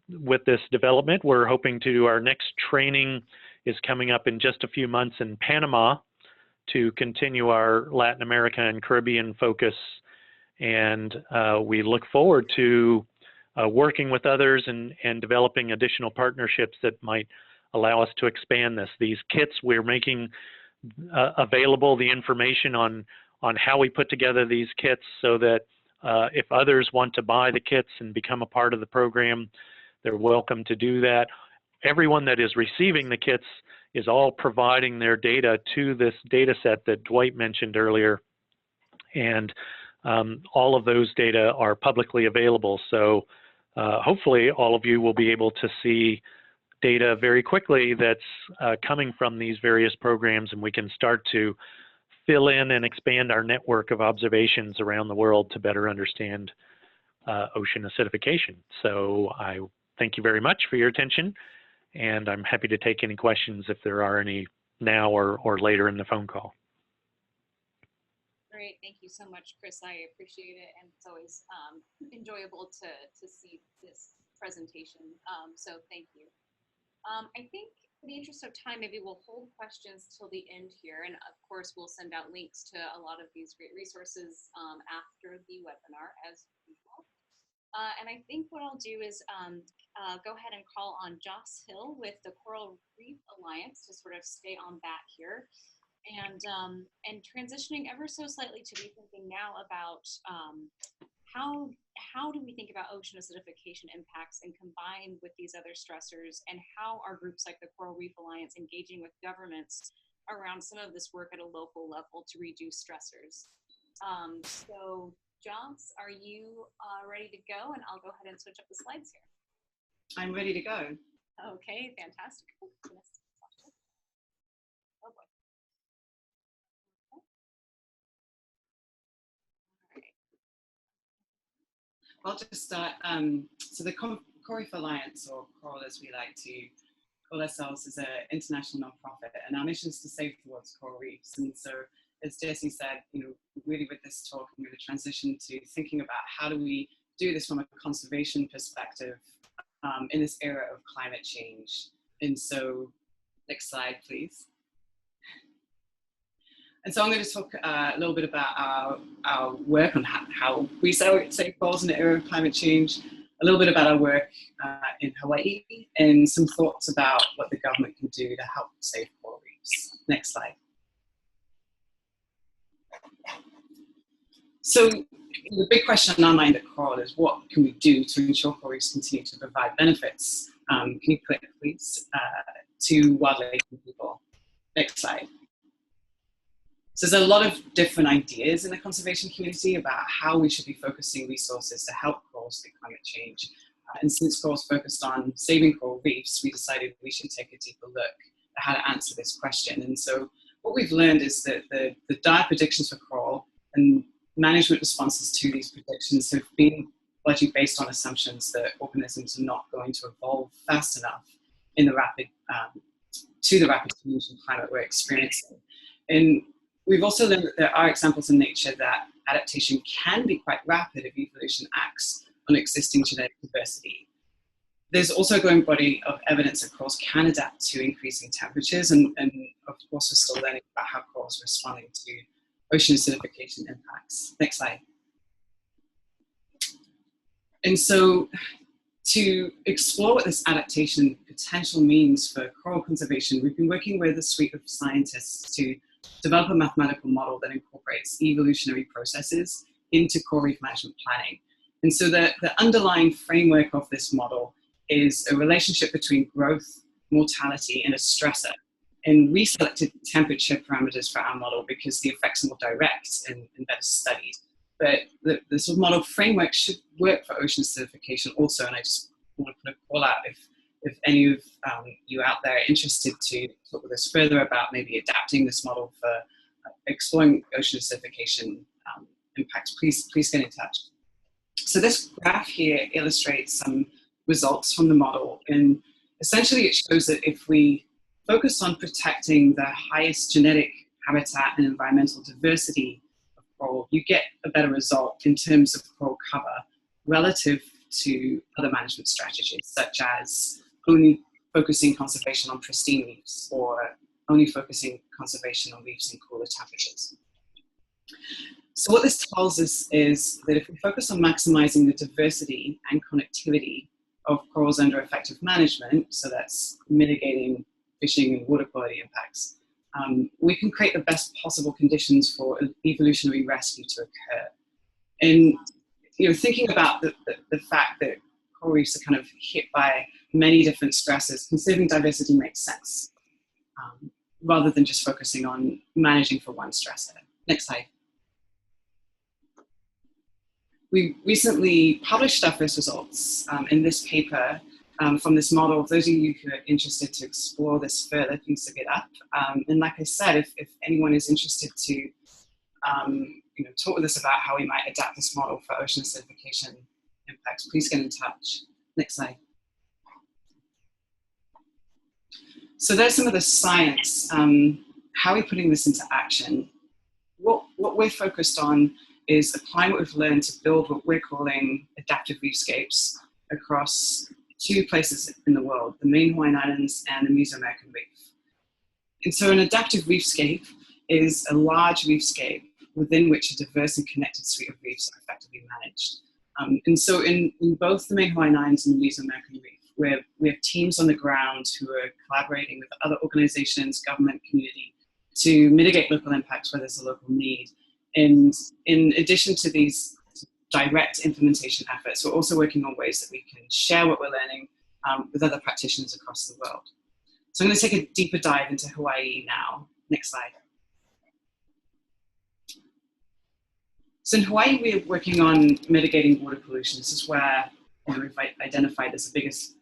with this development. We're hoping to do our next training is coming up in just a few months in Panama to continue our Latin America and Caribbean focus. And we look forward to working with others and developing additional partnerships that might allow us to expand this. These kits, we're making available the information on how we put together these kits so that if others want to buy the kits and become a part of the program, they're welcome to do that. Everyone that is receiving the kits is all providing their data to this data set that Dwight mentioned earlier. And all of those data are publicly available. So hopefully all of you will be able to see data very quickly that's coming from these various programs, and we can start to fill in and expand our network of observations around the world to better understand ocean acidification. So I thank you very much for your attention, and I'm happy to take any questions if there are any now or later in the phone call. Great, thank you so much, Chris. I appreciate it, and it's always enjoyable to see this presentation. So thank you. I think in the interest of time, maybe we'll hold questions till the end here, and of course we'll send out links to a lot of these great resources after the webinar as usual. And I think what I'll do is go ahead and call on Joss Hill with the Coral Reef Alliance to sort of stay on that here. And transitioning ever so slightly to be thinking now about how do we think about ocean acidification impacts and combine with these other stressors, and how are groups like the Coral Reef Alliance engaging with governments around some of this work at a local level to reduce stressors. So Joss, are you ready to go? And I'll go ahead and switch up the slides here. I'm ready to go. Okay, fantastic. Oh, goodness. Oh boy. I'll just start. So the Coral Reef Alliance, or Coral as we like to call ourselves, is an international nonprofit, and our mission is to save the world's coral reefs. And so, as Jesse said, really with this talk, I'm going to transition to thinking about how do we do this from a conservation perspective in this era of climate change. And so, next slide, please. And so I'm going to talk a little bit about our work on how we save corals in the era of climate change, a little bit about our work in Hawaii, and some thoughts about what the government can do to help save coral reefs. Next slide. So the big question in our mind at Coral is, what can we do to ensure coral reefs continue to provide benefits? Can you click, please, to wildlife and people? Next slide. So there's a lot of different ideas in the conservation community about how we should be focusing resources to help corals fight climate change. And since Coral's focused on saving coral reefs, we decided we should take a deeper look at how to answer this question. And so what we've learned is that the dire predictions for coral and management responses to these predictions have been largely based on assumptions that organisms are not going to evolve fast enough in the rapid change in climate we're experiencing. And we've also learned that there are examples in nature that adaptation can be quite rapid if evolution acts on existing genetic diversity. There's also a growing body of evidence that corals can adapt to increasing temperatures, and of course we're still learning about how corals are responding to ocean acidification impacts. Next slide. And so to explore what this adaptation potential means for coral conservation, we've been working with a suite of scientists to develop a mathematical model that incorporates evolutionary processes into coral reef management planning. And so the underlying framework of this model is a relationship between growth, mortality, and a stressor. And we selected temperature parameters for our model because the effects are more direct and better studied. But the sort of model framework should work for ocean acidification also, and I just want to put a call out if any of you out there are interested to talk with us further about maybe adapting this model for exploring ocean acidification impacts, please get in touch. So this graph here illustrates some results from the model, and essentially it shows that if we focus on protecting the highest genetic habitat and environmental diversity of coral, you get a better result in terms of coral cover relative to other management strategies, such as only focusing conservation on pristine reefs or only focusing conservation on reefs in cooler temperatures. So what this tells us is that if we focus on maximizing the diversity and connectivity of corals under effective management, so that's mitigating fishing and water quality impacts, we can create the best possible conditions for evolutionary rescue to occur. And thinking about the fact that coral reefs are kind of hit by many different stresses, conserving diversity makes sense. rather than just focusing on managing for one stressor. Next slide. We recently published our first results in this paper from this model. For those of you who are interested to explore this further, please look it up. And like I said, if anyone is interested to talk with us about how we might adapt this model for ocean acidification impacts, please get in touch. Next slide. So there's some of the science. How are we putting this into action? What we're focused on is applying what we've learned to build what we're calling adaptive reefscapes across 2 places in the world, the main Hawaiian Islands and the Mesoamerican Reef. And so an adaptive reefscape is a large reefscape within which a diverse and connected suite of reefs are effectively managed. And so in both the main Hawaiian Islands and the Mesoamerican Reef, we have teams on the ground who are collaborating with other organizations, government, community, to mitigate local impacts where there's a local need. And in addition to these direct implementation efforts, we're also working on ways that we can share what we're learning with other practitioners across the world. So I'm going to take a deeper dive into Hawaii now. Next slide. So in Hawaii, we're working on mitigating water pollution. This is where we've identified as the biggest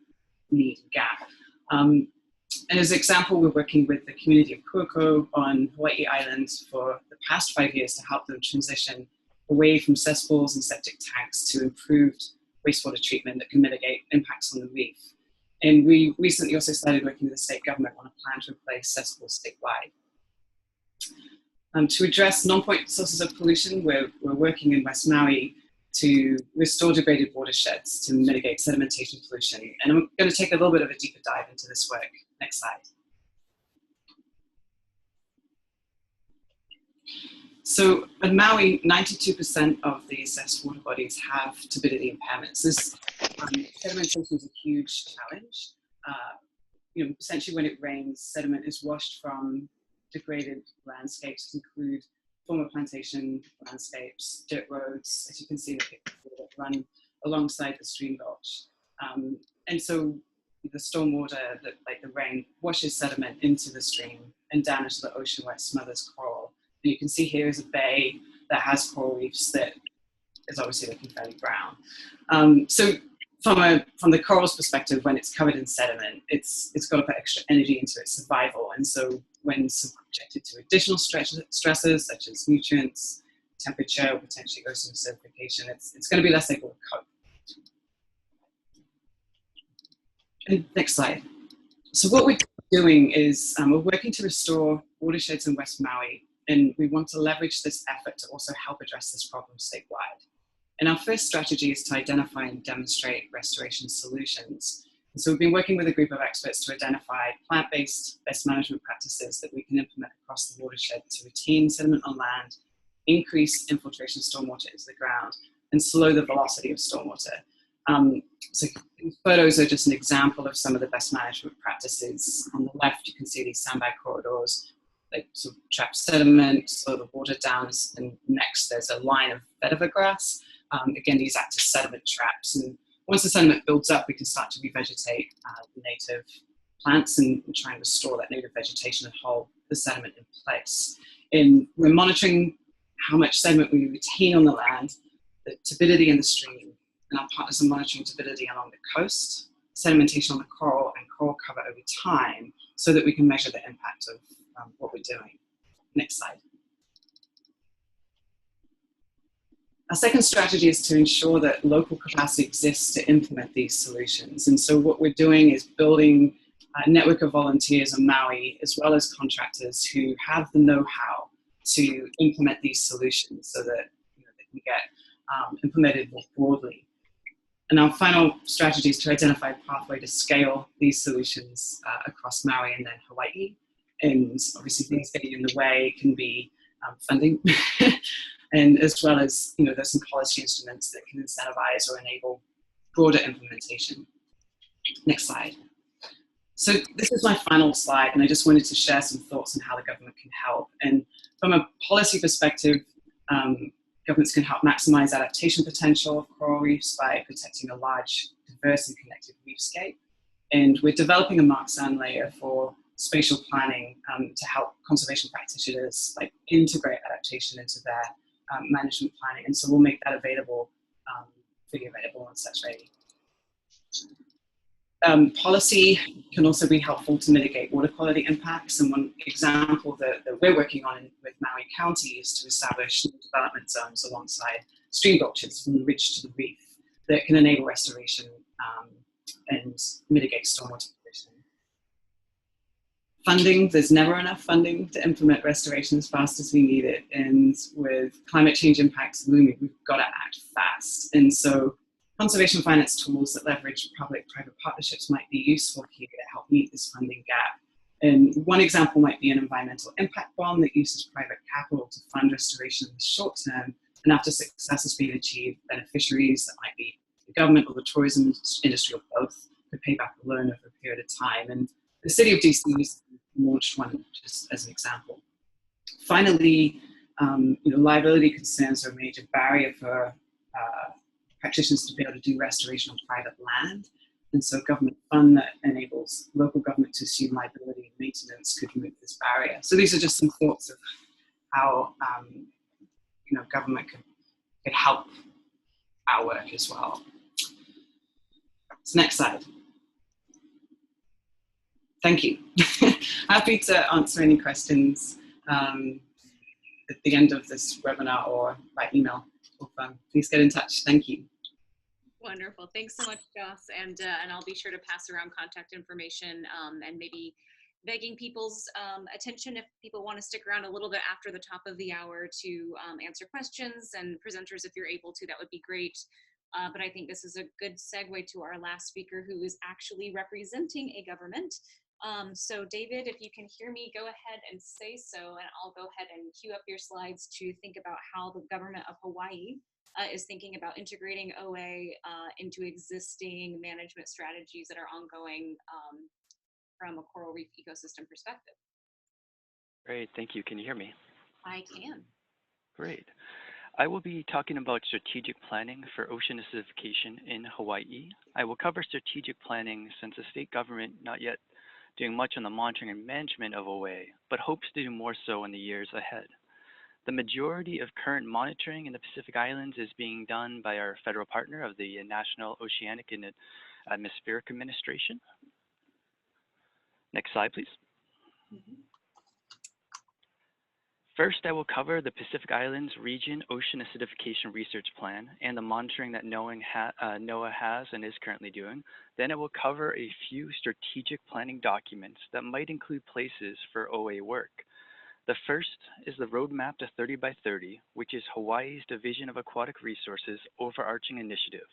need and gap. And as an example, we're working with the community of Kuako on Hawaii Island for the past 5 years to help them transition away from cesspools and septic tanks to improved wastewater treatment that can mitigate impacts on the reef. And we recently also started working with the state government on a plan to replace cesspools statewide. To address non-point sources of pollution, we're working in West Maui to restore degraded watersheds to mitigate sedimentation pollution. And I'm going to take a little bit of a deeper dive into this work. Next slide. So at Maui, 92% of the assessed water bodies have turbidity impairments. This sedimentation is a huge challenge. Essentially when it rains, sediment is washed from degraded landscapes, include former plantation landscapes, dirt roads, as you can see in the picture, that run alongside the stream gulch. And so the stormwater, like the rain, washes sediment into the stream and down into the ocean where it smothers coral. And you can see here is a bay that has coral reefs that is obviously looking fairly brown. So from the coral's perspective, when it's covered in sediment, it's got to put extra energy into its survival. And so when subjected to additional stressors such as nutrients, temperature, or potentially ocean acidification, it's going to be less able to cope. And next slide. So what we're doing is we're working to restore watersheds in West Maui, and we want to leverage this effort to also help address this problem statewide. And our first strategy is to identify and demonstrate restoration solutions. And so we've been working with a group of experts to identify plant-based best management practices that we can implement across the watershed to retain sediment on land, increase infiltration of stormwater into the ground, and slow the velocity of stormwater. So these photos are just an example of some of the best management practices. On the left, you can see these sandbag corridors. They sort of trap sediment, slow the water down, and next there's a line of vetiver grass. Again, these act as sediment traps, and once the sediment builds up, we can start to revegetate the native plants and try and restore that native vegetation and hold the sediment in place. And we're monitoring how much sediment we retain on the land, the turbidity in the stream, and our partners are monitoring turbidity along the coast, sedimentation on the coral, and coral cover over time, so that we can measure the impact of what we're doing. Next slide. Our second strategy is to ensure that local capacity exists to implement these solutions. And so what we're doing is building a network of volunteers on Maui, as well as contractors who have the know-how to implement these solutions so that they can get implemented more broadly. And our final strategy is to identify a pathway to scale these solutions across Maui and then Hawaii. And obviously things getting in the way can be funding. And as well as, there's some policy instruments that can incentivize or enable broader implementation. Next slide. So this is my final slide, and I just wanted to share some thoughts on how the government can help. And from a policy perspective, governments can help maximize adaptation potential of coral reefs by protecting a large, diverse and connected reefscape. And we're developing a mark sand layer for spatial planning to help conservation practitioners like integrate adaptation into their management planning. And so we'll make that available, video available on such a policy can also be helpful to mitigate water quality impacts. And one example that we're working on with Maui County is to establish new development zones alongside stream gulches from the ridge to the reef that can enable restoration and mitigate stormwater pollution. Funding, there's never enough funding to implement restoration as fast as we need it. And with climate change impacts looming, we've got to act fast. And so conservation finance tools that leverage public-private partnerships might be useful here to help meet this funding gap. And one example might be an environmental impact bond that uses private capital to fund restoration in the short term. And after success has been achieved, beneficiaries, that might be the government or the tourism industry or both, could pay back the loan over a period of time. And the city of DC launched one just as an example. Finally, liability concerns are a major barrier for practitioners to be able to do restoration on private land. And so government fund that enables local government to assume liability and maintenance could remove this barrier. So these are just some thoughts of how government could help our work as well. So next slide. Thank you. Happy to answer any questions at the end of this webinar or by email. Please get in touch. Thank you. Wonderful. Thanks so much, Joss. And I'll be sure to pass around contact information and maybe begging people's attention if people want to stick around a little bit after the top of the hour to answer questions, and presenters, if you're able to, that would be great. But I think this is a good segue to our last speaker, who is actually representing a government. So David, if you can hear me, go ahead and say so, and I'll go ahead and queue up your slides to think about how the government of Hawaii is thinking about integrating OA into existing management strategies that are ongoing from a coral reef ecosystem perspective. Great, thank you. Can you hear me? I can. Great. I will be talking about strategic planning for ocean acidification in Hawaii. I will cover strategic planning since the state government not yet doing much on the monitoring and management of OA, but hopes to do more so in the years ahead. The majority of current monitoring in the Pacific Islands is being done by our federal partner of the National Oceanic and Atmospheric Administration. Next slide, please. First, I will cover the Pacific Islands Region Ocean Acidification Research Plan and the monitoring that NOAA has and is currently doing. Then I will cover a few strategic planning documents that might include places for OA work. The first is the Roadmap to 30 by 30, which is Hawaii's Division of Aquatic Resources overarching initiative,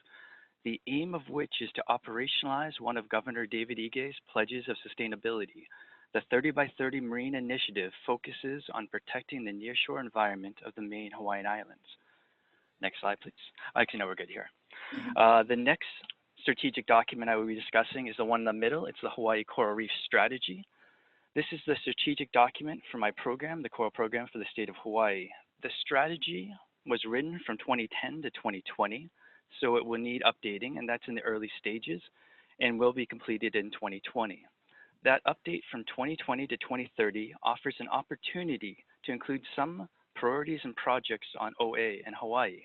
the aim of which is to operationalize one of Governor David Ige's pledges of sustainability. The 30 by 30 Marine Initiative focuses on protecting the nearshore environment of the main Hawaiian Islands. Next slide, please. Actually, no, we're good here. The next strategic document I will be discussing is the one in the middle. It's the Hawaii Coral Reef Strategy. This is the strategic document for my program, the Coral Program for the state of Hawaii. The strategy was written from 2010 to 2020, so it will need updating, and that's in the early stages, and will be completed in 2020. That update from 2020 to 2030 offers an opportunity to include some priorities and projects on OA in Hawaii.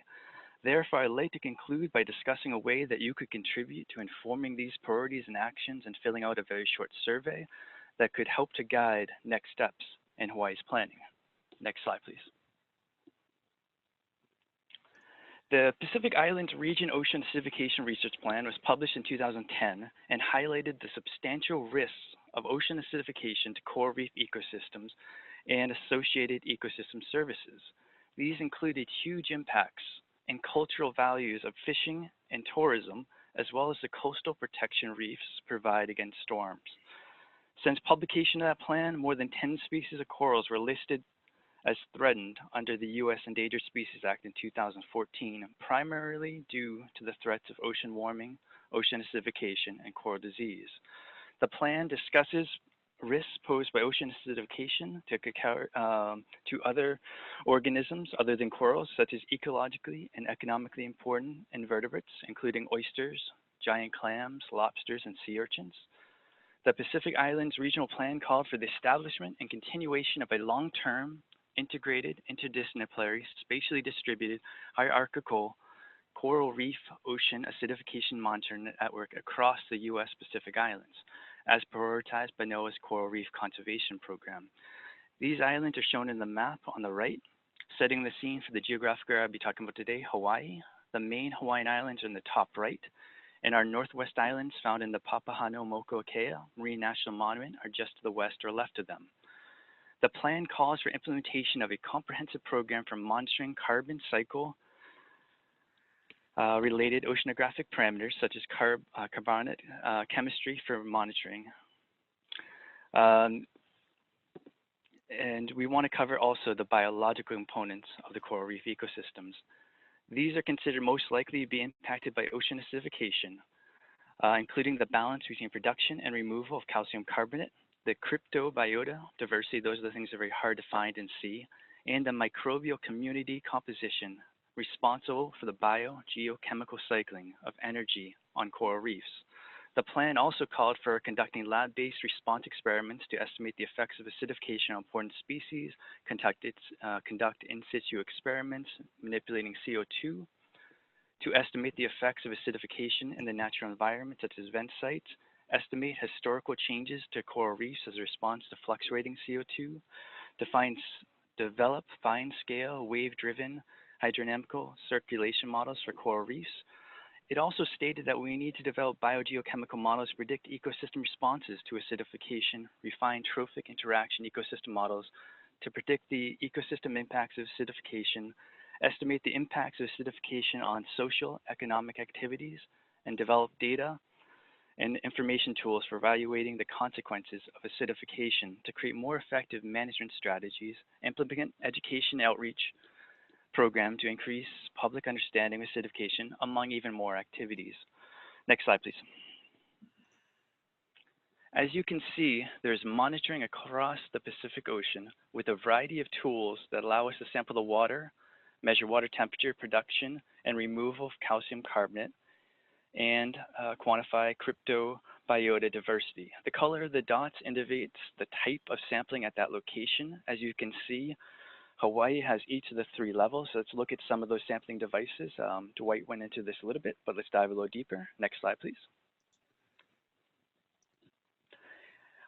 Therefore, I'd like to conclude by discussing a way that you could contribute to informing these priorities and actions and filling out a very short survey that could help to guide next steps in Hawaii's planning. Next slide, please. The Pacific Islands Region Ocean Acidification Research Plan was published in 2010 and highlighted the substantial risks of ocean acidification to coral reef ecosystems and associated ecosystem services. These included huge impacts and cultural values of fishing and tourism, as well as the coastal protection reefs provide against storms. Since publication of that plan, more than 10 species of corals were listed as threatened under the U.S. Endangered Species Act in 2014, primarily due to the threats of ocean warming, ocean acidification, and coral disease. The plan discusses risks posed by ocean acidification to other organisms other than corals, such as ecologically and economically important invertebrates, including oysters, giant clams, lobsters, and sea urchins. The Pacific Islands Regional Plan called for the establishment and continuation of a long-term, integrated, interdisciplinary, spatially distributed, hierarchical coral reef ocean acidification monitoring network across the U.S. Pacific Islands, as prioritized by NOAA's Coral Reef Conservation Program. These islands are shown in the map on the right, setting the scene for the geographic area I'll be talking about today, Hawaii. The main Hawaiian islands are in the top right, and our northwest islands found in the Papahanaumokuakea Marine National Monument are just to the west or left of them. The plan calls for implementation of a comprehensive program for monitoring carbon cycle related oceanographic parameters such as carbonate chemistry for monitoring. And we want to cover also the biological components of the coral reef ecosystems. These are considered most likely to be impacted by ocean acidification, including the balance between production and removal of calcium carbonate, the cryptobiota diversity, those are the things that are very hard to find and see, and the microbial community composition responsible for the biogeochemical cycling of energy on coral reefs. The plan also called for conducting lab-based response experiments to estimate the effects of acidification on important species, conduct in situ experiments manipulating CO2, to estimate the effects of acidification in the natural environment such as vent sites, estimate historical changes to coral reefs as a response to fluctuating CO2, develop fine-scale, wave-driven hydrodynamical circulation models for coral reefs. It also stated that we need to develop biogeochemical models to predict ecosystem responses to acidification, refine trophic interaction ecosystem models to predict the ecosystem impacts of acidification, estimate the impacts of acidification on social, economic activities, and develop data and information tools for evaluating the consequences of acidification to create more effective management strategies, implement education outreach program to increase public understanding of acidification, among even more activities. Next slide, please. As you can see, there's monitoring across the Pacific Ocean with a variety of tools that allow us to sample the water, measure water temperature, production, and removal of calcium carbonate, and quantify cryptobiota diversity. The color of the dots indicates the type of sampling at that location. As you can see, Hawaii has each of the three levels, so let's look at some of those sampling devices. Dwight went into this a little bit, but let's dive a little deeper. Next slide, please.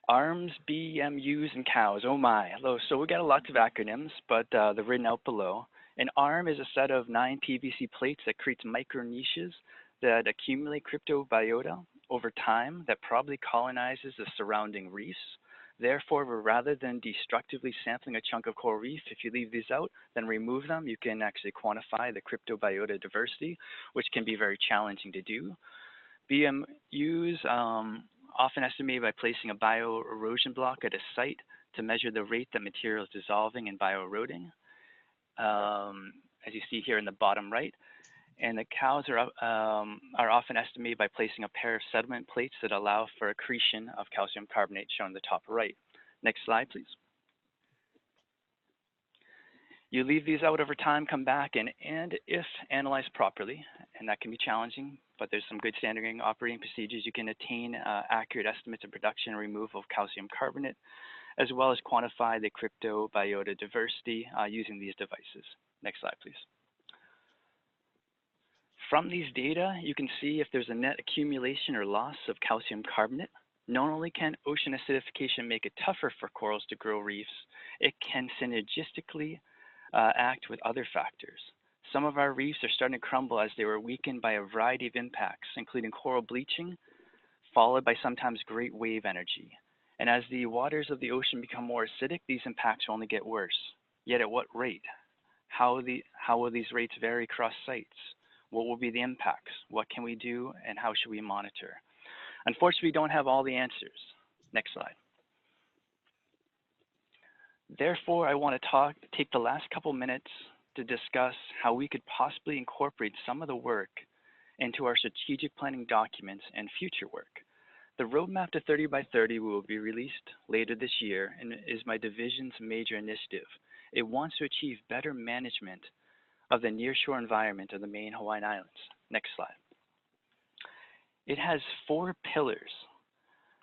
ARMS, BMUs, and COWS, oh my. So we got lots of acronyms, but they're written out below. An ARM is a set of 9 PVC plates that creates micro niches that accumulate cryptobiota over time that probably colonizes the surrounding reefs. Therefore, rather than destructively sampling a chunk of coral reef, if you leave these out, then remove them, you can actually quantify the cryptobiota diversity, which can be very challenging to do. BMUs often estimated by placing a bioerosion block at a site to measure the rate that material is dissolving and bioeroding, as you see here in the bottom right. And the COWS are often estimated by placing a pair of sediment plates that allow for accretion of calcium carbonate shown in the top right. Next slide, please. You leave these out over time, come back, and if analyzed properly, and that can be challenging, but there's some good standard operating procedures, you can attain accurate estimates of production and removal of calcium carbonate, as well as quantify the cryptobiota diversity using these devices. Next slide, please. From these data, you can see if there's a net accumulation or loss of calcium carbonate. Not only can ocean acidification make it tougher for corals to grow reefs, it can synergistically act with other factors. Some of our reefs are starting to crumble as they were weakened by a variety of impacts, including coral bleaching, followed by sometimes great wave energy. And as the waters of the ocean become more acidic, these impacts will only get worse. Yet at what rate? How will these rates vary across sites? What will be the impacts? What can we do, and how should we monitor? Unfortunately, we don't have all the answers. Next slide. Therefore, I want to take the last couple minutes to discuss how we could possibly incorporate some of the work into our strategic planning documents and future work. The roadmap to 30 by 30 will be released later this year and is my division's major initiative. It wants to achieve better management of the nearshore environment of the main Hawaiian Islands. Next slide. It has 4 pillars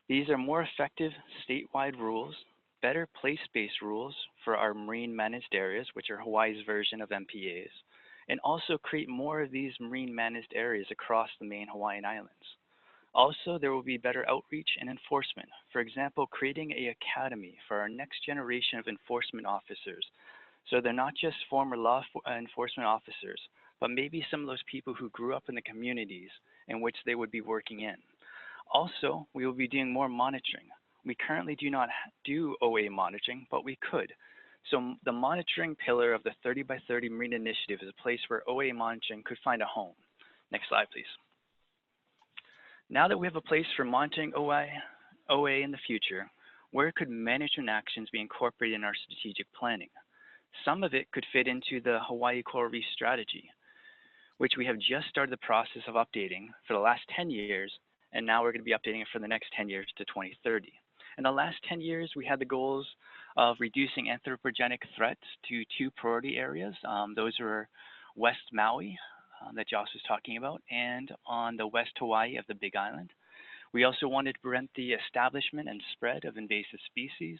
These are more effective statewide rules, better place-based rules for our marine managed areas, which are Hawaii's version of MPAs, and also create more of these marine managed areas across the main Hawaiian Islands. Also, there will be better outreach and enforcement. For example, creating an academy for our next generation of enforcement officers. So they're not just former law enforcement officers, but maybe some of those people who grew up in the communities in which they would be working in. Also, we will be doing more monitoring. We currently do not do OA monitoring, but we could. So the monitoring pillar of the 30 by 30 Marine Initiative is a place where OA monitoring could find a home. Next slide, please. Now that we have a place for monitoring OA in the future, where could management actions be incorporated in our strategic planning? Some of it could fit into the Hawaii Coral Reef Strategy, which we have just started the process of updating for the last 10 years, and now we're going to be updating it for the next 10 years to 2030. In the last 10 years, we had the goals of reducing anthropogenic threats to 2 priority areas. Those were West Maui, that Joss was talking about, and on the West Hawaii of the Big Island. We also wanted to prevent the establishment and spread of invasive species.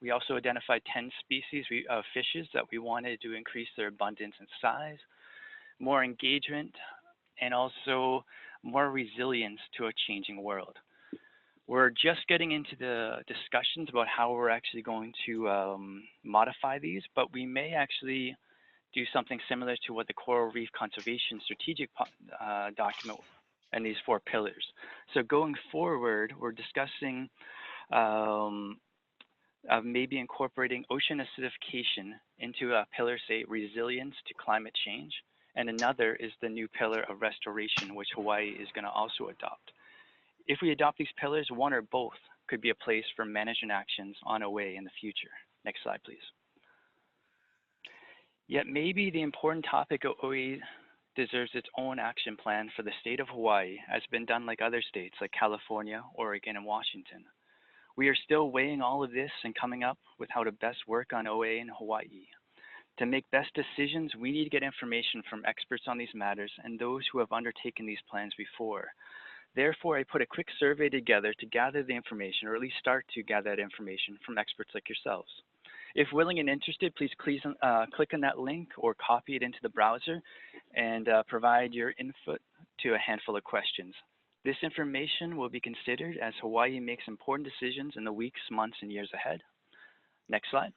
We also identified 10 species of fishes that we wanted to increase their abundance and size, more engagement, and also more resilience to a changing world. We're just getting into the discussions about how we're actually going to modify these, but we may actually do something similar to what the Coral Reef Conservation Strategic document and these 4 pillars. So going forward, we're discussing maybe incorporating ocean acidification into a pillar, say, resilience to climate change, and another is the new pillar of restoration, which Hawaii is going to also adopt. If we adopt these pillars, one or both could be a place for management actions on OA in the future. Next slide, please. Yet maybe the important topic of OA deserves its own action plan for the state of Hawaii, as been done like other states like California, Oregon, and Washington. We are still weighing all of this and coming up with how to best work on OA in Hawaii. To make best decisions, we need to get information from experts on these matters and those who have undertaken these plans before. Therefore, I put a quick survey together to gather the information, or at least start to gather that information from experts like yourselves. If willing and interested, please click on that link or copy it into the browser and provide your input to a handful of questions. This information will be considered as Hawaii makes important decisions in the weeks, months, and years ahead. Next slide.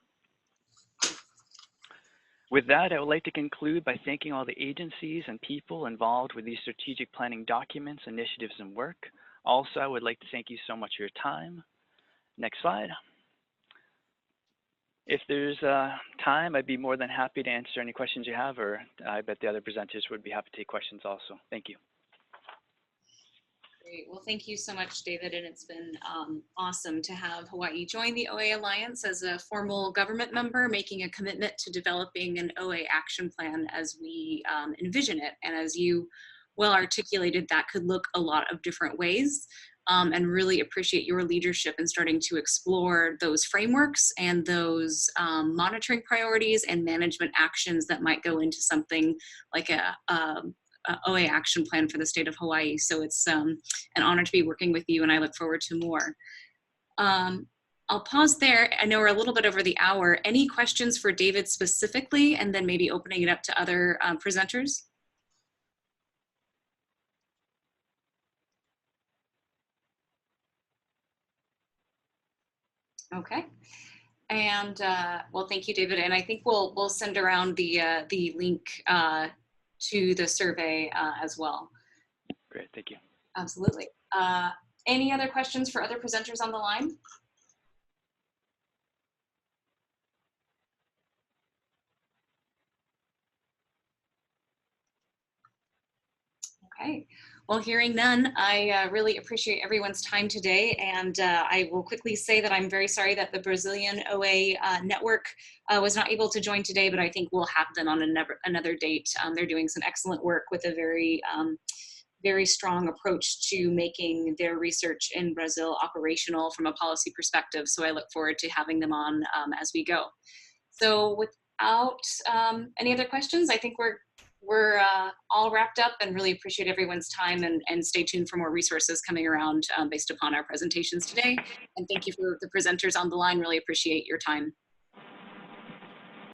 With that, I would like to conclude by thanking all the agencies and people involved with these strategic planning documents, initiatives, and work. Also, I would like to thank you so much for your time. Next slide. If there's time, I'd be more than happy to answer any questions you have, or I bet the other presenters would be happy to take questions also. Thank you. Great. Well, thank you so much, David. And it's been awesome to have Hawaii join the OA Alliance as a formal government member, making a commitment to developing an OA action plan as we envision it. And as you well articulated, that could look a lot of different ways. And really appreciate your leadership in starting to explore those frameworks and those monitoring priorities and management actions that might go into something like a OA action plan for the state of Hawaii. So it's an honor to be working with you, and I look forward to more. I'll pause there. I know we're a little bit over the hour. Any questions for David specifically, and then maybe opening it up to other presenters? Okay. And well, thank you, David. And I think we'll send around the link to the survey as well. Great, thank you. Absolutely. Any other questions for other presenters on the line? Okay. Well, hearing none, I really appreciate everyone's time today. And I will quickly say that I'm very sorry that the Brazilian OA network was not able to join today, but I think we'll have them on another date. They're doing some excellent work with a very strong approach to making their research in Brazil operational from a policy perspective. So I look forward to having them on as we go. So without any other questions, I think we're we're all wrapped up and really appreciate everyone's time, and stay tuned for more resources coming around based upon our presentations today. And thank you for the presenters on the line. Really appreciate your time.